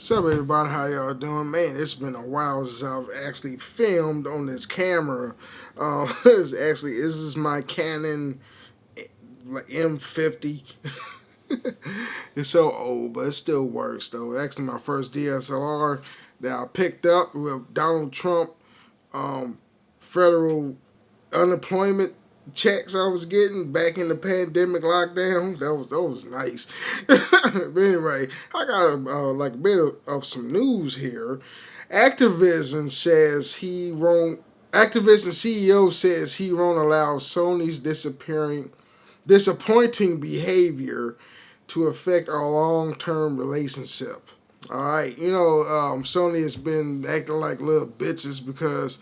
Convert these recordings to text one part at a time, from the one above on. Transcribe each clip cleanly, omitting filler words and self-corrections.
What's up, everybody? How y'all doing? Man, it's been a while since I've actually filmed on this camera. This is my Canon like M50. It's so old, but it still works though. Actually, my first DSLR that I picked up with Donald Trump federal unemployment checks I was getting back in the pandemic lockdown. That was nice. But anyway, I got like a bit of some news here. Activision says he won't. Activision CEO says he won't allow Sony's disappointing behavior to affect our long-term relationship. All right, Sony has been acting like little bitches because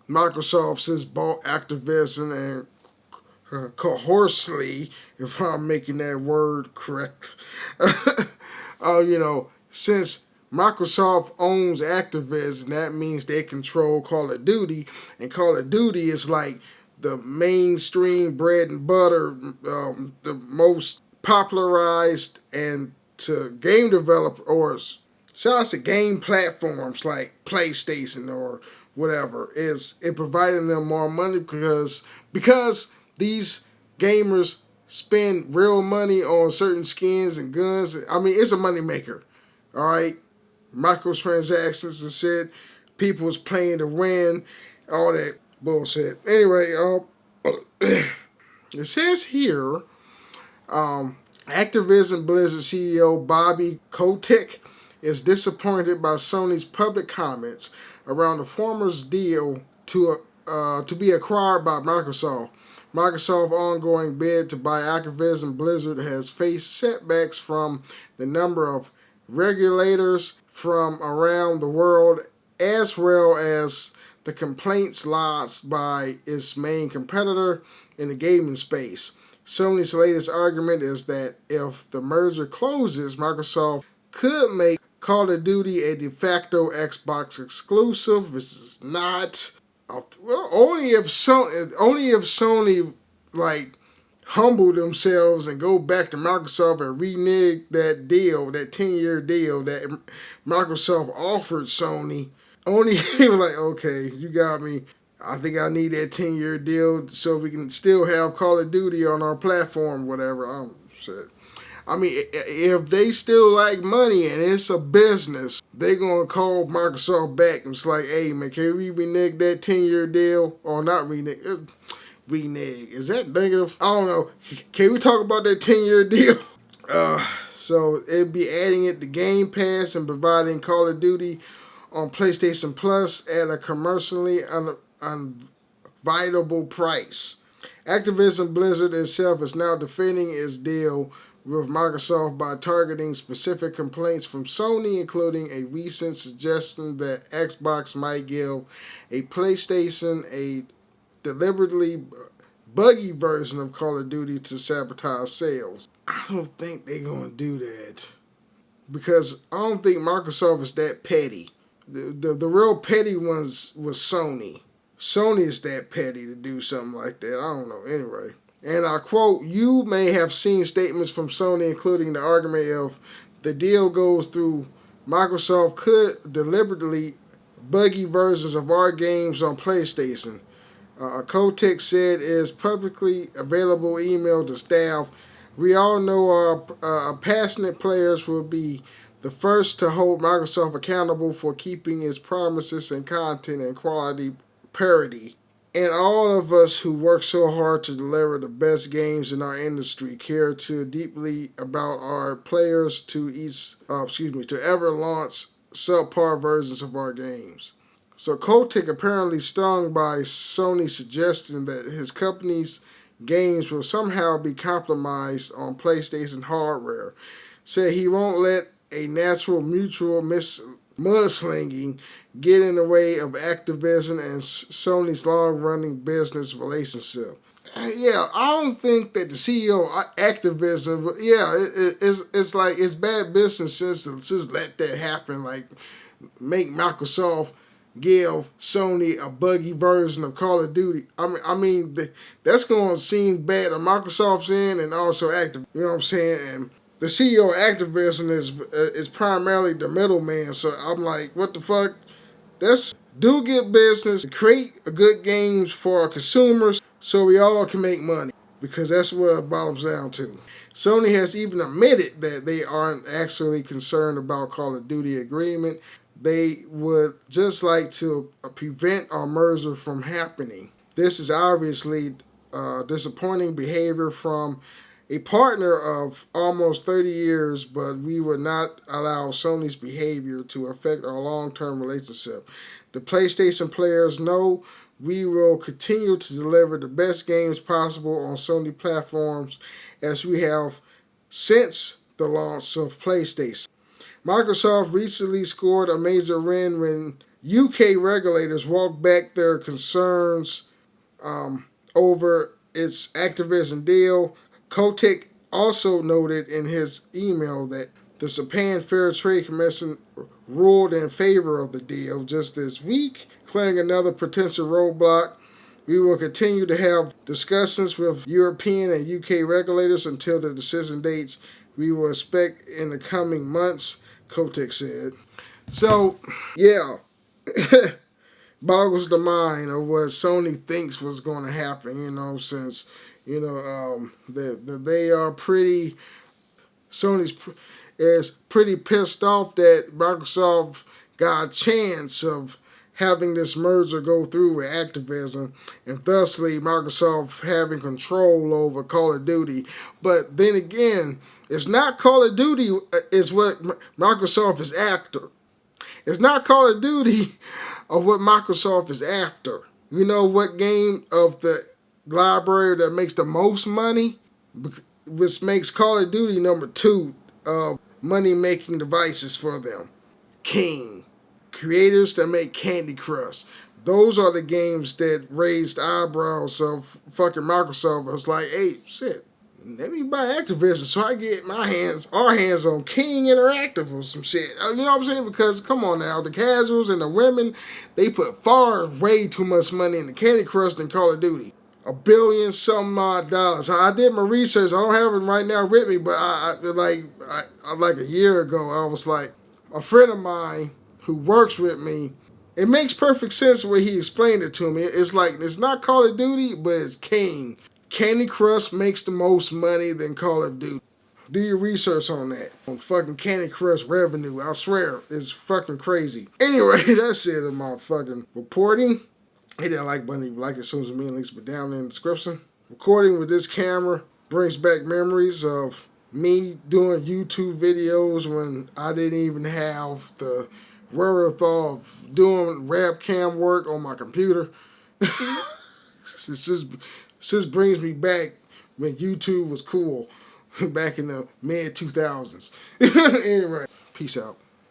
Microsoft has bought Activision and coarsely, if I'm making that word correct, since Microsoft owns Activision, that means they control Call of Duty, and Call of Duty is like the mainstream bread and butter, the most popularized and to game developers, so I say game platforms like PlayStation or whatever, is it providing them more money because these gamers spend real money on certain skins and guns. I mean, it's a moneymaker. All right, microtransactions and shit. People's playing to win, all that bullshit. Anyway, it says here, Activision Blizzard CEO Bobby Kotick is disappointed by Sony's public comments around the former's deal to be acquired by Microsoft. Microsoft's ongoing bid to buy Activision Blizzard has faced setbacks from the number of regulators from around the world, as well as the complaints lodged by its main competitor in the gaming space. Sony's latest argument is that if the merger closes, Microsoft could make Call of Duty a de facto Xbox exclusive. This is not. Well, only if Sony like humble themselves and go back to Microsoft and renege that deal, that 10-year deal that Microsoft offered Sony. Only he was like, okay, you got me. I think I need that 10-year deal so we can still have Call of Duty on our platform, whatever. I mean, if they still like money and it's a business, they gonna call Microsoft back and it's like, hey man, can we renege that 10-year deal? Or not renege? Renege. Is that negative? I don't know. Can we talk about that 10-year deal? So it'd be adding it to Game Pass and providing Call of Duty on PlayStation Plus at a commercially unviable price. Activision Blizzard itself is now defending its deal with Microsoft by targeting specific complaints from Sony, including a recent suggestion that Xbox might give a PlayStation a deliberately buggy version of Call of Duty to sabotage sales. I don't think they're going to do that because I don't think Microsoft is that petty. The real petty ones was Sony. Sony is that petty to do something like that. I don't know. Anyway. And I quote, you may have seen statements from Sony, including the argument of the deal goes through, Microsoft could deliberately buggy versions of our games on PlayStation. Kotick said is publicly available email to staff. We all know our passionate players will be the first to hold Microsoft accountable for keeping its promises in content and quality parity. And all of us who work so hard to deliver the best games in our industry care too deeply about our players to ever launch subpar versions of our games. So Kotick, apparently stung by Sony's suggestion that his company's games will somehow be compromised on PlayStation hardware, said he won't let a natural mutual mudslinging get in the way of Activision and Sony's long-running business relationship. Yeah, I don't think that the CEO of Activision, it's like it's bad business sense to just let that happen. Like, make Microsoft give Sony a buggy version of Call of Duty. That's going to seem bad on Microsoft's end and also Activision. You know what I'm saying? And the CEO of Activision is primarily the middleman. So I'm like, what the fuck? Let's do good business, create a good games for our consumers, so we all can make money. Because that's what it bottoms down to. Sony has even admitted that they aren't actually concerned about Call of Duty agreement. They would just like to prevent our merger from happening. This is obviously disappointing behavior from a partner of almost 30 years, but we would not allow Sony's behavior to affect our long-term relationship. The PlayStation players know we will continue to deliver the best games possible on Sony platforms as we have since the launch of PlayStation. Microsoft recently scored a major win when UK regulators walked back their concerns over its Activision deal. Kotick also noted in his email that the Japan Fair Trade Commission ruled in favor of the deal just this week, clearing another potential roadblock. We will continue to have discussions with European and UK regulators until the decision dates we will expect in the coming months, Kotick said. So, yeah, boggles the mind of what Sony thinks was going to happen, since, they are pretty, Sony's is pretty pissed off that Microsoft got a chance of having this merger go through with Activision, and thusly Microsoft having control over Call of Duty. But then again, it's not Call of Duty is what Microsoft is after. It's not Call of Duty of what Microsoft is after. You know what game of the library that makes the most money? Which makes Call of Duty number 2 of money-making devices for them. King. Creators that make Candy Crush. Those are the games that raised eyebrows of fucking Microsoft. I was like, hey, shit, let me buy Activision so I get our hands on King Interactive or some shit. You know what I'm saying? Because, come on now, the casuals and the women, they put way too much money into Candy Crush than Call of Duty. $1 billion some odd dollars. I did my research. I don't have it right now with me, but I like a year ago, I was like, a friend of mine who works with me, it makes perfect sense the way he explained it to me. It's like, it's not Call of Duty, but it's King. Candy Crush makes the most money than Call of Duty. Do your research on that. On fucking Candy Crush revenue. I swear, it's fucking crazy. Anyway, that's it of my fucking reporting. Hit that like button if you like it. As soon as me and links be down in the description. Recording with this camera brings back memories of me doing YouTube videos when I didn't even have the wherewithal of doing webcam work on my computer. This just brings me back when YouTube was cool back in the mid 2000s. Anyway, peace out.